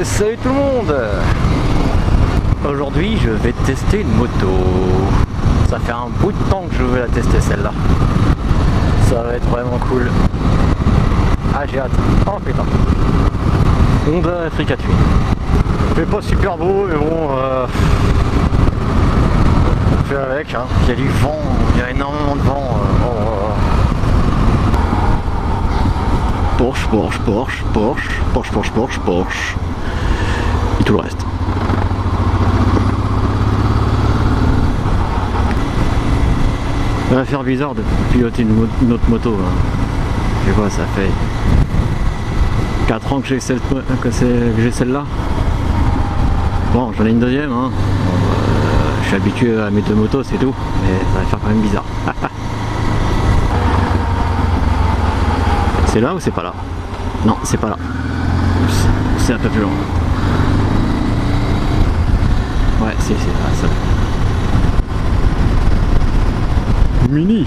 Salut tout le monde. Aujourd'hui je vais tester une moto. Ça fait un bout de temps que je veux la tester celle-là. Ça va être vraiment cool. Ah j'ai hâte. Oh putain. Honda Africa Twin. C'est pas super beau mais bon on fait avec hein. Il y a du vent, il y a énormément de vent. Porsche, Porsche, Porsche, Porsche, Porsche, Porsche, Porsche, Porsche. Et tout le reste. Ça va faire bizarre de piloter une autre moto. Hein. Je sais pas, ça fait 4 ans que j'ai celle-là. Bon, j'en ai une deuxième. Hein. Je suis habitué à mes deux motos, c'est tout. Mais ça va faire quand même bizarre. C'est là ou c'est pas là? Non, c'est pas là. C'est un peu plus long. Ouais, c'est là, ça. Mini.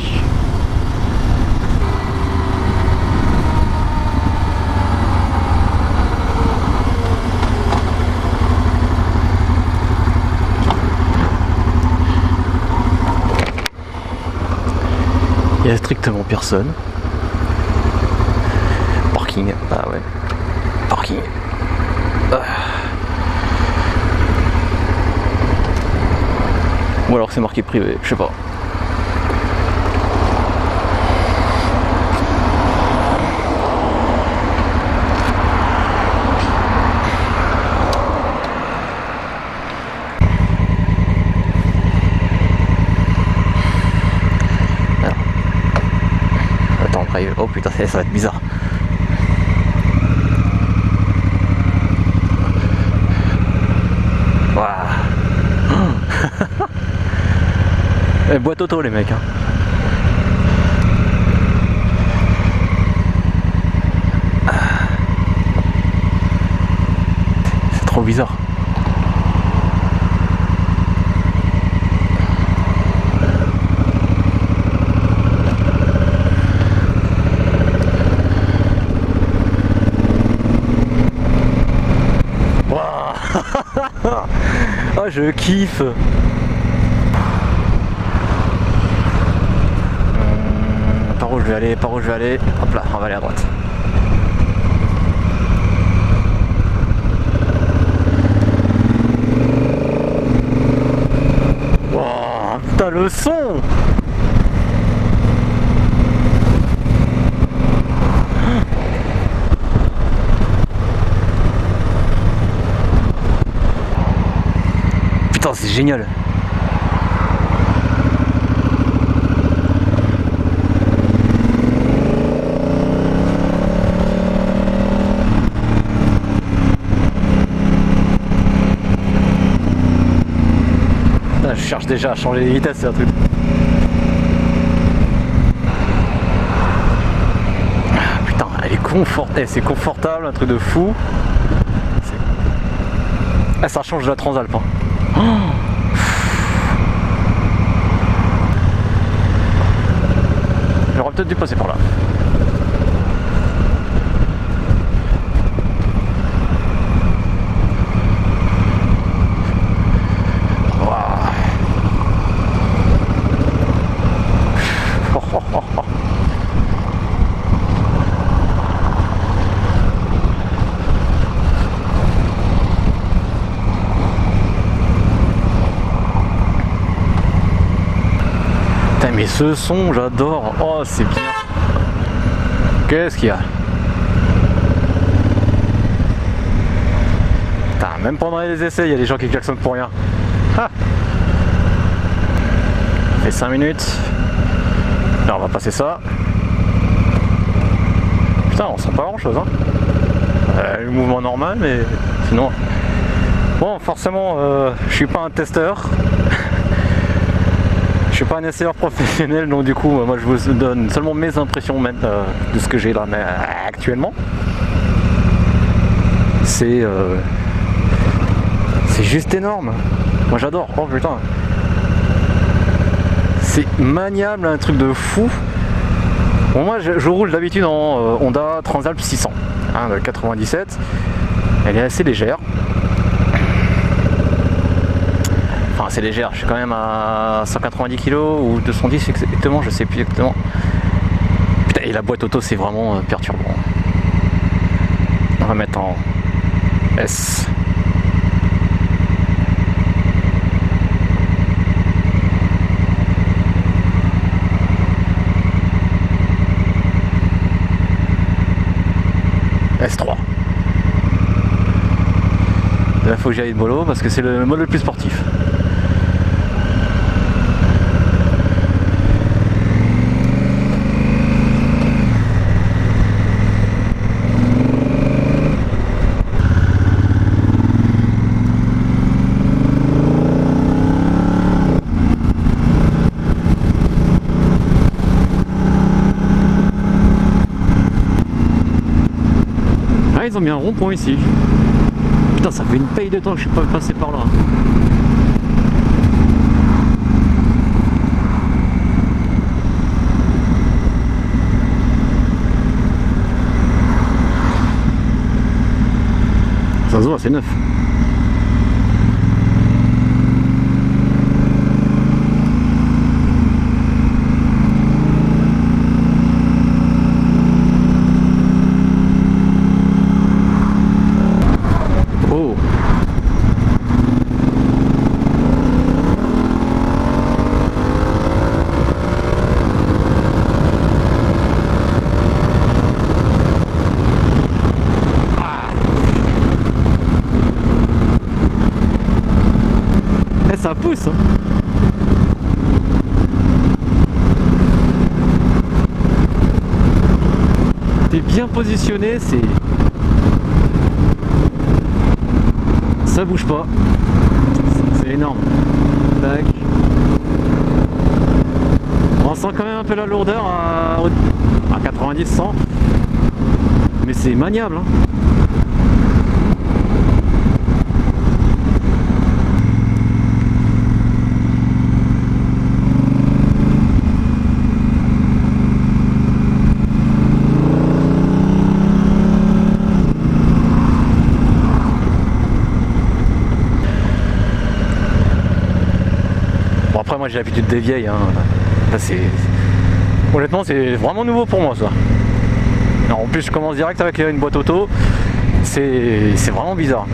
Il y a strictement personne. Parking, ah ouais. Parking. Ou alors c'est marqué privé, je sais pas. Alors. Attends, privé. Oh putain, ça va être bizarre. Boîte auto les mecs hein. C'est trop bizarre. Wow. Oh je kiffe. Par où je vais aller, hop là, on va aller à droite. Wow, putain le son. Putain c'est génial. Je cherche déjà à changer les vitesses, c'est un truc. Ah, putain, elle est confortable, c'est confortable, un truc de fou. Ah, ça change de la Transalp. Hein. Oh. J'aurais peut-être dû passer par là. Putain mais ce son j'adore. Oh c'est bien. Qu'est-ce qu'il y a? Putain même pendant les essais il y a des gens qui klaxonnent pour rien. Ah. Ça fait 5 minutes. Là on va passer ça. Putain on sent pas grand chose hein. Le mouvement normal mais sinon. Bon forcément je suis pas un testeur. Je suis pas un essayeur professionnel donc du coup moi je vous donne seulement mes impressions même de ce que j'ai là mais, actuellement. C'est juste énorme. Moi j'adore. Oh putain. C'est maniable, un truc de fou. Bon moi je roule d'habitude en Honda Transalp 600 hein, de 97. Elle est assez légère. Enfin assez légère, je suis quand même à 190 kg ou 210 exactement, je sais plus exactement. Putain, et la boîte auto c'est vraiment perturbant. On va mettre en S. S3. Là faut que j'y aille de mollo parce que c'est le mode le plus sportif. Ah, ils ont mis un rond-point ici. Putain, ça fait une paye de temps que je suis pas passé par là. Ça se voit, c'est neuf. Oh. Ça pousse hein. T'es bien positionné, ça bouge pas, c'est énorme. Tac. On sent quand même un peu la lourdeur à 90-100, mais c'est maniable hein. Après moi j'ai l'habitude des vieilles hein. Là, honnêtement c'est vraiment nouveau pour moi ça. Alors, en plus je commence direct avec une boîte auto. C'est vraiment bizarre.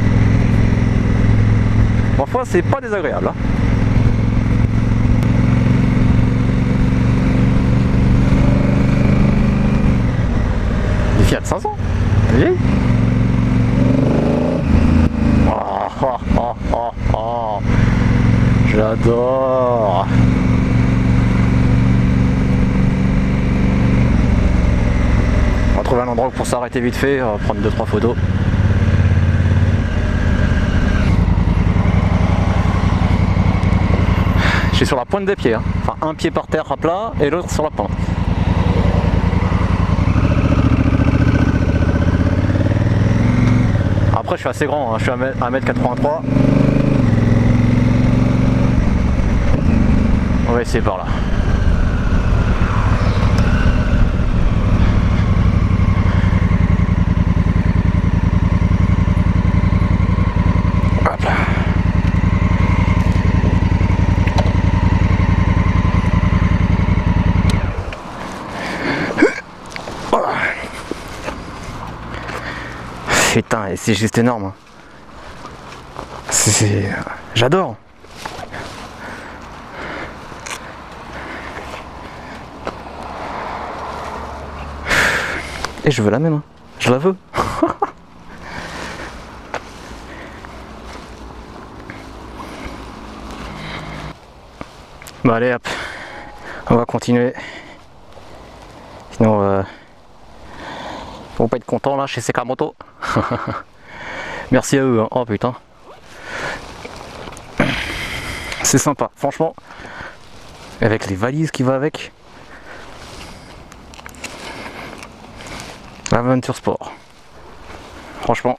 Parfois c'est pas désagréable hein. Des Fiat 500 vieille. Oh. J'adore. On va trouver un endroit pour s'arrêter vite fait, on va prendre 2-3 photos. Je suis sur la pointe des pieds, hein. Enfin un pied par terre à plat et l'autre sur la pente. Après je suis assez grand, hein. Je suis à 1m83. On va essayer par là. Hop là. Putain, et c'est juste énorme. J'adore. Et je veux la même, hein. Je la veux. Bon allez hop, on va continuer. Sinon ils vont pas être contents là chez Sekamoto. Merci à eux hein. Oh putain. C'est sympa, franchement. Avec les valises qui va avec. Aventure Sport. Franchement.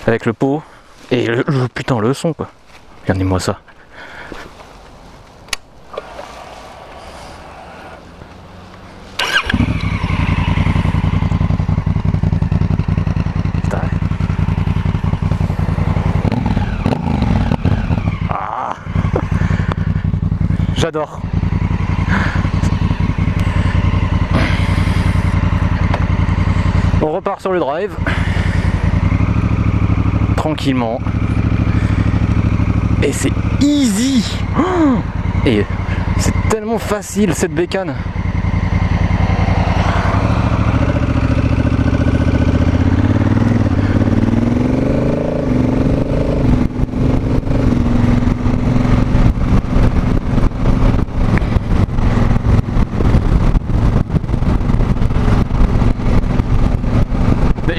Avec le pot. Et putain le son quoi. Regardez-moi ça. Putain. j'adore. On repart sur le drive. Tranquillement. Et c'est easy. Et c'est tellement facile cette bécane.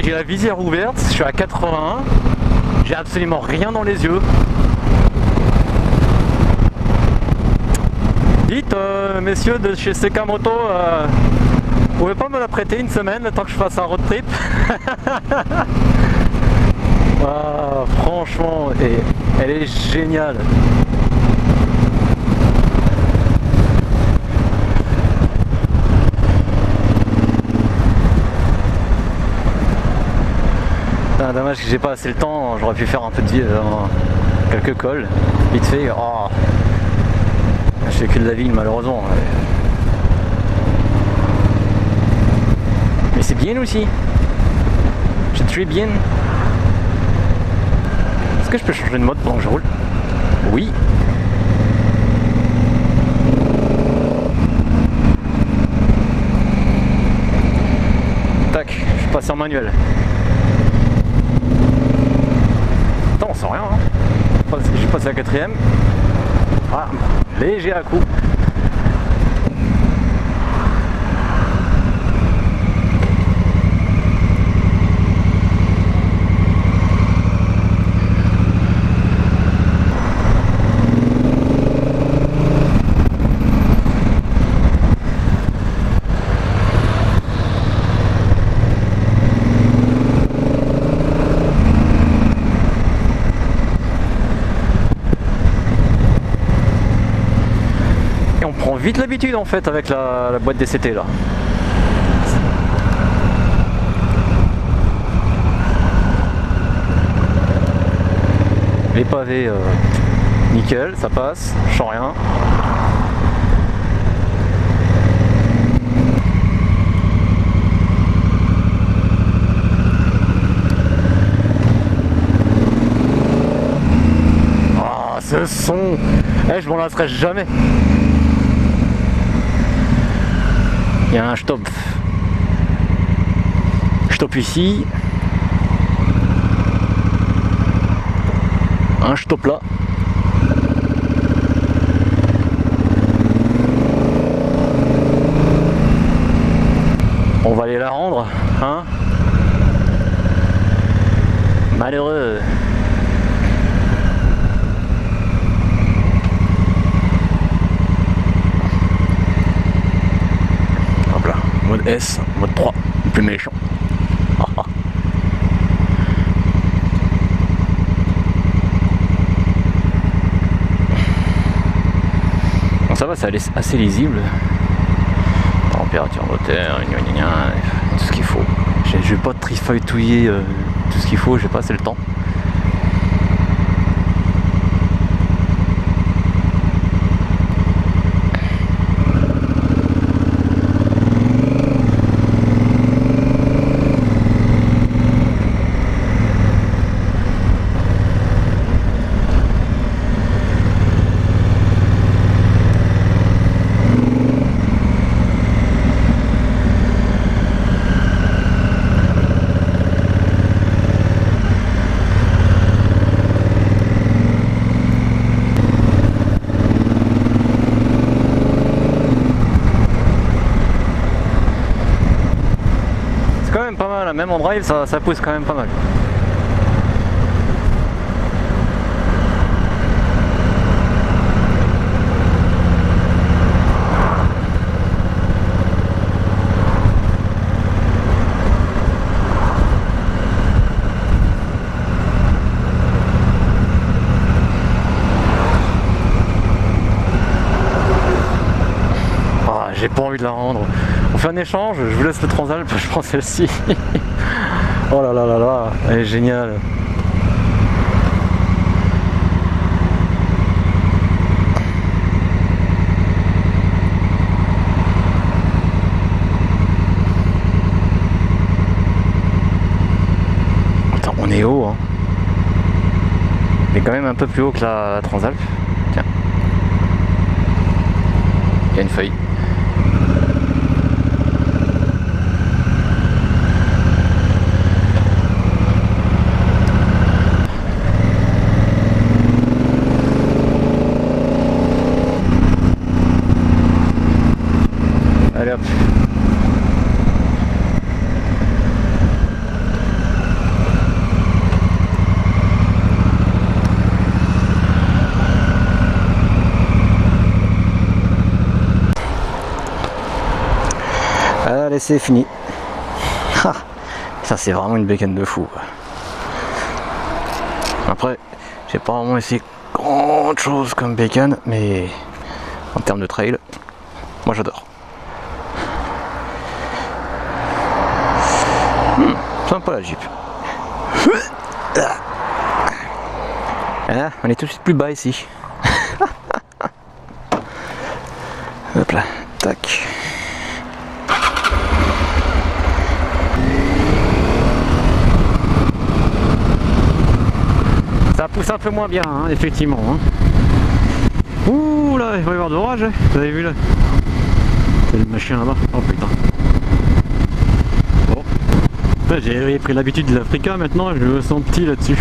J'ai la visière ouverte, je suis à 81, j'ai absolument rien dans les yeux. Dites, messieurs de chez Sekamoto, vous pouvez pas me la prêter une semaine le temps que je fasse un road trip? Ah, franchement, et elle est géniale. Ah, dommage que j'ai pas assez le temps, j'aurais pu faire un peu de quelques cols, vite fait. Oh. Je fais que de la ligne malheureusement. Mais c'est bien aussi. C'est très bien. Est-ce que je peux changer de mode pendant que je roule? Oui. Tac, je passe en manuel. Attends, on sent rien. Hein. J'ai passé la 4ème. Ah, léger à coup. Vite l'habitude en fait avec la boîte DCT là. Les pavés nickel, ça passe, je sens rien. Ah, ce son, je m'en lasserai jamais. Il y a un stop. Stop ici. Un stop là. On va aller la rendre, hein? Malheureux. Mode S, mode 3, plus méchant. Bon, ça va, c'est assez lisible. Température moteur, tout ce qu'il faut. Je vais pas trifeuilletouiller tout ce qu'il faut, j'ai pas assez le temps. Pas mal, même en drive ça pousse quand même pas mal. J'ai pas envie de la rendre. On fait un échange, je vous laisse le Transalp, je prends celle-ci. Oh là là là là, elle est géniale. est haut, hein. Mais quand même un peu plus haut que la Transalp. Tiens. Il y a une feuille. Allez hop. Allez, c'est fini. Ah, ça c'est vraiment une bécane de fou. Après, j'ai pas vraiment essayé grand chose comme bécane, mais en termes de trail, moi j'adore. Sympa la Jeep. Ah, on est tout de suite plus bas ici. Hop là, tac. Ça pousse un peu moins bien, hein, effectivement. Hein. Ouh là, il va y avoir de l'orage. Hein. Vous avez vu là? C'est le machin là-bas. Oh putain. Bon. J'ai pris l'habitude de l'Africa, maintenant je me sens petit là-dessus.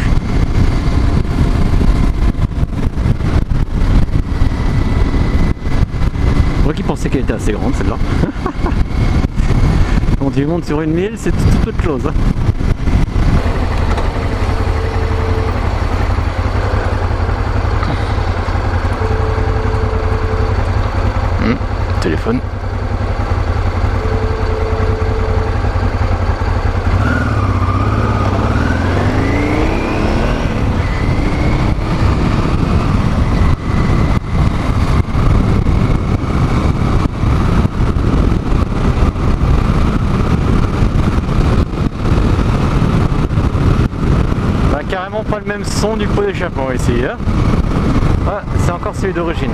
Moi qui pensais qu'elle était assez grande celle-là. Quand tu montes sur une 1000, c'est toute autre chose. Hein. Téléphone. Bah, carrément pas le même son du pot d'échappement ici. Hein. Ah, c'est encore celui d'origine.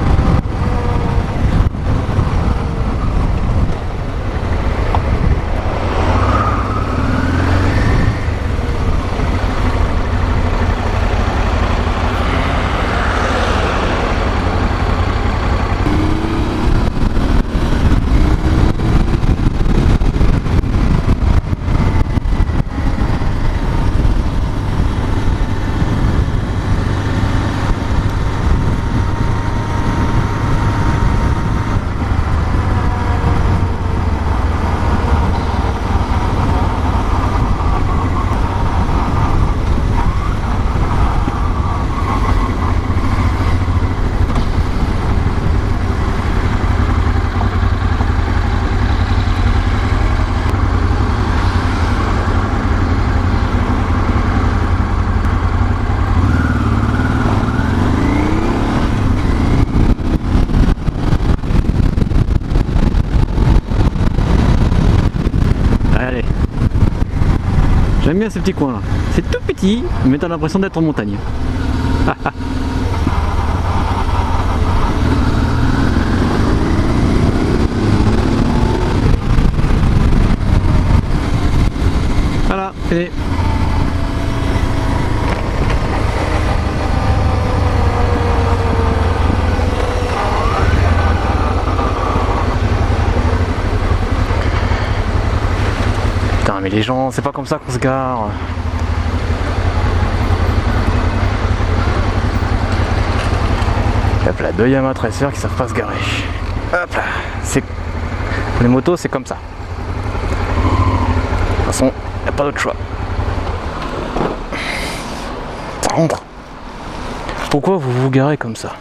Allez. J'aime bien ce petit coin là. C'est tout petit, mais t'as l'impression d'être en montagne. Voilà, et... Putain, mais les gens, c'est pas comme ça qu'on se gare. Hop là, deux Yamaha Tracer qui savent pas se garer. Hop là, c'est... Les motos, c'est comme ça. De toute façon, y a pas d'autre choix. Ça rentre. Pourquoi vous vous garez comme ça ?